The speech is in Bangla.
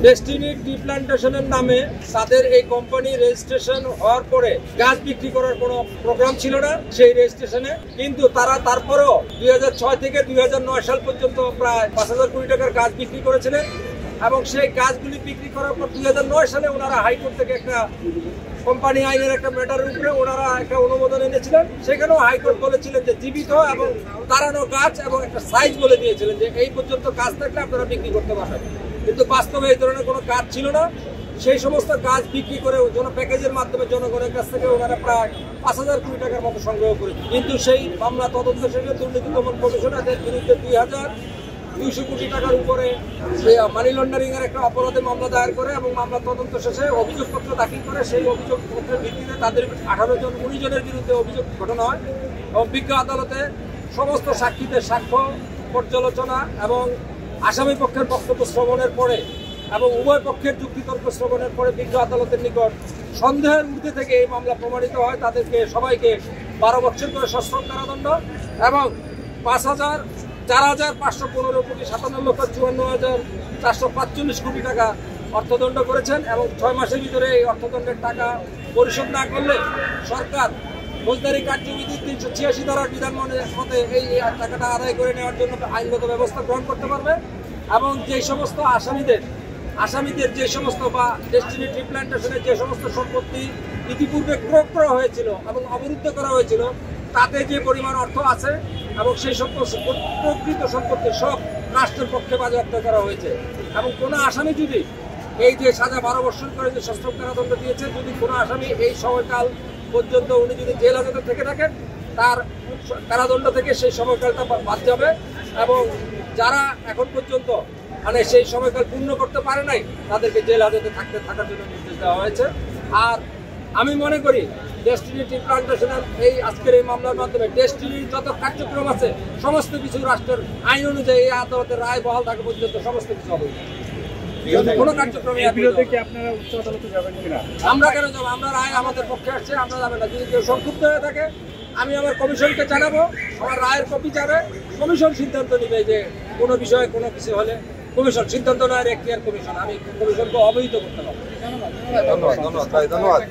ডেস্টিনি টি প্ল্যান্টেশনের নামে তাদের এই কোম্পানি রেজিস্ট্রেশন হওয়ার পরে গাছ বিক্রি করার কোনো প্রোগ্রাম ছিল না সেই রেজিস্ট্রেশনে, কিন্তু তারা তারপরেও 2006 থেকে 2009 সাল পর্যন্ত প্রায় 5,000 কোটি টাকার গাছ বিক্রি করেছিলেন এবং সেই গাছগুলি বিক্রি করার পর 2009 সালে ওনারা হাইকোর্ট থেকে একটা কোম্পানি আইনের একটা ম্যাটারের উপরে ওনারা একটা অনুমোদন এনেছিলেন। সেখানেও হাইকোর্ট বলেছিলেন যে জীবিত এবং তাড়ানো গাছ এবং একটা সাইজ বলে দিয়েছিলেন যে এই পর্যন্ত গাছ থাকলে আপনারা বিক্রি করতে পারবেন, কিন্তু বাস্তবে এই ধরনের কোনো কাজ ছিল না। সেই সমস্ত গাছ বিক্রি করে প্যাকেজের মাধ্যমে জনগণের কাছ থেকে ওনারা প্রায় 5,000 কোটি টাকার মতো সংগ্রহ করেছে। কিন্তু সেই মামলা তদন্ত শেষে দুর্নীতি দমন কমিশন এদের বিরুদ্ধে 2,200 কোটি টাকার উপরে মানি লন্ডারিং এর একটা অপরাধে মামলা দায়ের করে এবং মামলা তদন্ত শেষে অভিযোগপত্র দাখিল করে। সেই অভিযোগপত্রের ভিত্তিতে তাদের 19 জনের বিরুদ্ধে অভিযোগ গঠন হয় এবং বিজ্ঞ আদালতে সমস্ত সাক্ষীদের সাক্ষ্য পর্যালোচনা এবং আসামি পক্ষের বক্তব্য শ্রবণের পরে এবং উভয় পক্ষের যুক্তিতর্ক শ্রবণের পরে বিজ্ঞ আদালতের নিকট সন্দেহের ঊর্ধ্বে থেকে এই মামলা প্রমাণিত হয়। তাদেরকে সবাইকে 12 বছর করে সশ্রম কারাদণ্ড এবং 4,515 কোটি 57,54,445 কোটি টাকা অর্থদণ্ড করেছেন এবং 6 মাসের ভিতরে এই অর্থদণ্ডের টাকা পরিশোধ না করলে সরকার ফৌজদারি কার্যবিধির 386 ধারার বিধান মতে এই টাকাটা আদায় করে নেওয়ার জন্য আইনগত ব্যবস্থা গ্রহণ করতে পারবে এবং যে সমস্ত আসামিদের যে সমস্ত বা ডেস্টিনি টি প্ল্যান্টেশনের যে সমস্ত সম্পত্তি ইতিপূর্বে ক্রয় করা হয়েছিল এবং অবরুদ্ধ করা হয়েছিল তাতে যে পরিমাণ অর্থ আছে এবং সেই সমস্ত প্রকৃত সম্পত্তি সব রাষ্ট্রের পক্ষে বাজেয়াপ্ত করা হয়েছে এবং কোনো আসামি যদি এই যে সাজা 12 বছর করে যে সশ্রম কারাদণ্ড দিয়েছে, যদি কোনো আসামি এই সময়কাল পর্যন্ত উনি যদি জেল হাজতে থেকে থাকেন তার কারাদণ্ড থেকে সেই সময়কালটা বাদ যাবে এবং যারা এখন পর্যন্ত মানে সেই সময়কাল পূর্ণ করতে পারে নাই তাদেরকে জেল হাজতে থাকার জন্য নির্দেশ দেওয়া হয়েছে। আর আমি মনে করি ডেস্টিনি টি প্ল্যান্টেশনের এই আজকের এই মামলার মাধ্যমে ডেস্টিনির যত কার্যক্রম আছে সমস্ত কিছু রাষ্ট্রের আইন অনুযায়ী এই আদালতের রায় বহাল থাকা পর্যন্ত সমস্ত কিছু হবে। কোনো কার্যক্রমে আমরা কেন যাবো? আমরা রায় আমাদের পক্ষে আসছে, আমরা যাবেন না। যদি কেউ সংক্ষুব্ধ হয়ে থাকে আমি আমার কমিশনকে জানাবো, আমার রায়ের কপি যাবে, কমিশন সিদ্ধান্ত নিবে যে কোনো বিষয়ে কোনো কিছু হলে কমিশন সিদ্ধান্ত নেওয়ার এখতিয়ার কমিশন, আমি কমিশনকে অবহিত করতে পারবো। ধন্যবাদ।